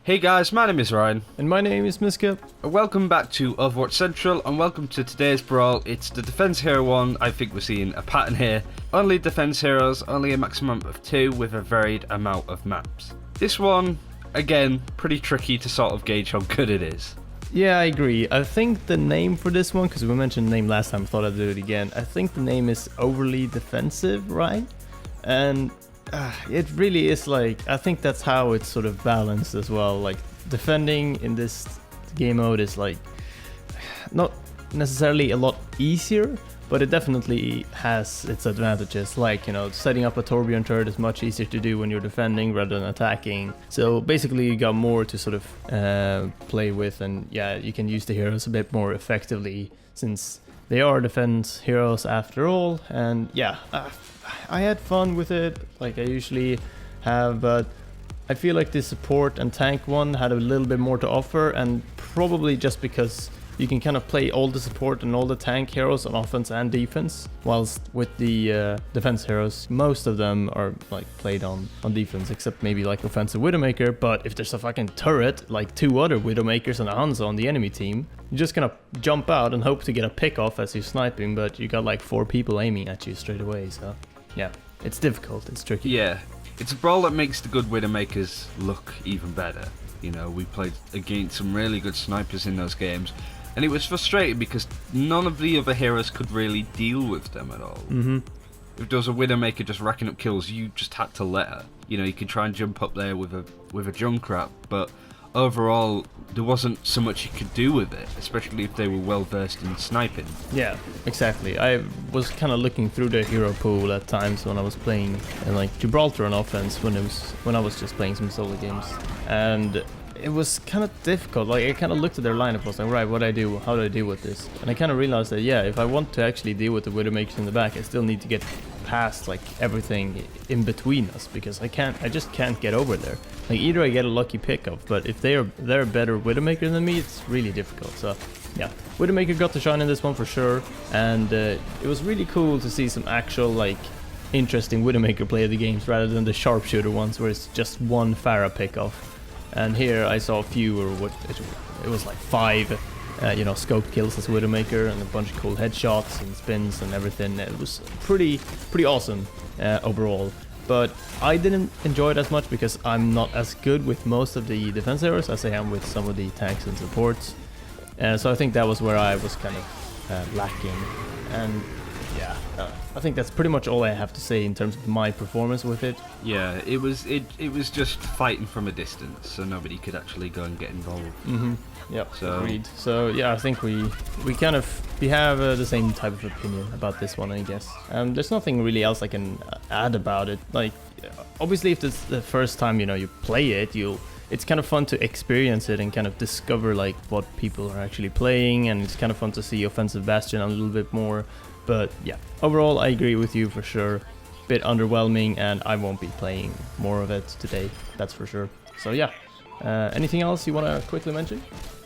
Hey guys, my name is Ryan. And my name is Miska. Welcome back to Overwatch Central and welcome to today's Brawl. It's the Defense Hero one. I think we're seeing a pattern here. Only Defense Heroes, only a maximum of 2 with a varied amount of maps. This one, again, pretty tricky to sort of gauge how good it is. Yeah, I agree. I think the name for this one, because we mentioned the name last time, I thought I'd do it again. I think the name is Overly Defensive, right? And it really is like, I think that's how it's sort of balanced as well. Like, defending in this game mode is like, not necessarily a lot easier, but it definitely has its advantages. Like, you know, setting up a tourbillon turret is much easier to do when you're defending rather than attacking. So basically you got more to sort of play with, and yeah, you can use the heroes a bit more effectively since they are defense heroes after all. And yeah, I had fun with it, like I usually have, but I feel like the support and tank one had a little bit more to offer, and probably just because you can kind of play all the support and all the tank heroes on offense and defense, whilst with the defense heroes, most of them are like played on defense, except maybe like offensive Widowmaker. But if there's a fucking turret, like 2 other Widowmakers and a Hanzo on the enemy team, you're just gonna jump out and hope to get a pick off as you're sniping, but you got like 4 people aiming at you straight away, so yeah, it's difficult, it's tricky. Yeah, it's a Brawl that makes the good Widowmakers look even better. You know, we played against some really good snipers in those games, and it was frustrating because none of the other heroes could really deal with them at all. If there was a Widowmaker just racking up kills, you just had to let her. You know, you could try and jump up there with a Junkrat, but overall there wasn't so much you could do with it, especially if they were well versed in sniping. Yeah, exactly. I was kind of looking through the hero pool at times when I was playing like Gibraltar on offense, when I was just playing some solo games, and it was kind of difficult. Like, I kind of looked at their lineup, was like, right, what do I do? How do I deal with this? And I kind of realized that, yeah, if I want to actually deal with the Widowmakers in the back, I still need to get past like everything in between us, because I just can't get over there. Like, either I get a lucky pickup, but if they're a better Widowmaker than me, it's really difficult. So yeah, Widowmaker got the shine in this one for sure, and it was really cool to see some actual like interesting Widowmaker play of the games rather than the sharpshooter ones where it's just one Pharah pickoff. And here I saw a few, or what it was like 5 you know, scope kills as Widowmaker, and a bunch of cool headshots and spins and everything. It was pretty awesome overall. But I didn't enjoy it as much because I'm not as good with most of the defense heroes as I am with some of the tanks and supports. So I think that was where I was kind of lacking. And yeah, I think that's pretty much all I have to say in terms of my performance with it. Yeah, it was just fighting from a distance, so nobody could actually go and get involved. Yep, so agreed. So yeah, I think we have the same type of opinion about this one, I guess. There's nothing really else I can add about it. Like, obviously, if it's the first time, you know, you play it, it's kind of fun to experience it and kind of discover like what people are actually playing, and it's kind of fun to see offensive Bastion a little bit more. But yeah, overall I agree with you for sure. Bit underwhelming, and I won't be playing more of it today, that's for sure. So yeah, anything else you want to quickly mention?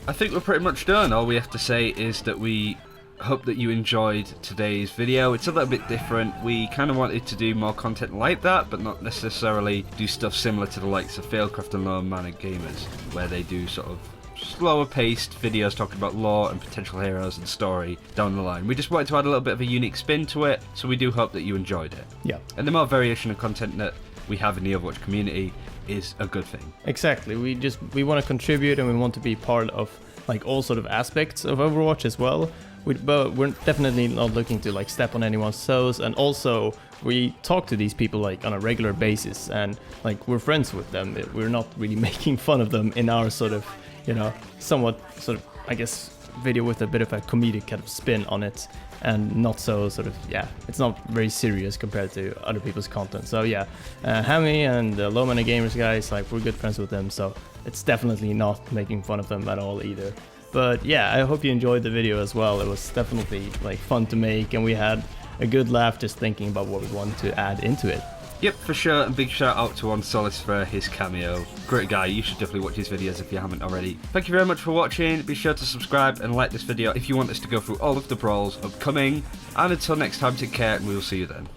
I think we're pretty much done. All we have to say is that we hope that you enjoyed today's video. It's a little bit different. We kind of wanted to do more content like that, but not necessarily do stuff similar to the likes of Failcraft and Low Mana Gamers, where they do sort of slower paced videos talking about lore and potential heroes and story down the line. We just wanted to add a little bit of a unique spin to it, so we do hope that you enjoyed it. Yeah. And the more variation of content that we have in the Overwatch community is a good thing. Exactly. We want to contribute, and we want to be part of like all sort of aspects of Overwatch as well. But we're definitely not looking to like step on anyone's toes, and also we talk to these people like on a regular basis, and like we're friends with them. We're not really making fun of them in our sort of, you know, somewhat sort of, I guess, video with a bit of a comedic kind of spin on it, and not so sort of, yeah, it's not very serious compared to other people's content. So yeah, Hammy and the Low Mana Gamers guys, like, we're good friends with them, so it's definitely not making fun of them at all either. But yeah, I hope you enjoyed the video as well. It was definitely like fun to make, and we had a good laugh just thinking about what we want to add into it. Yep, for sure, and big shout out to Solace for his cameo. Great guy, you should definitely watch his videos if you haven't already. Thank you very much for watching. Be sure to subscribe and like this video if you want us to go through all of the brawls upcoming. And until next time, take care, and we will see you then.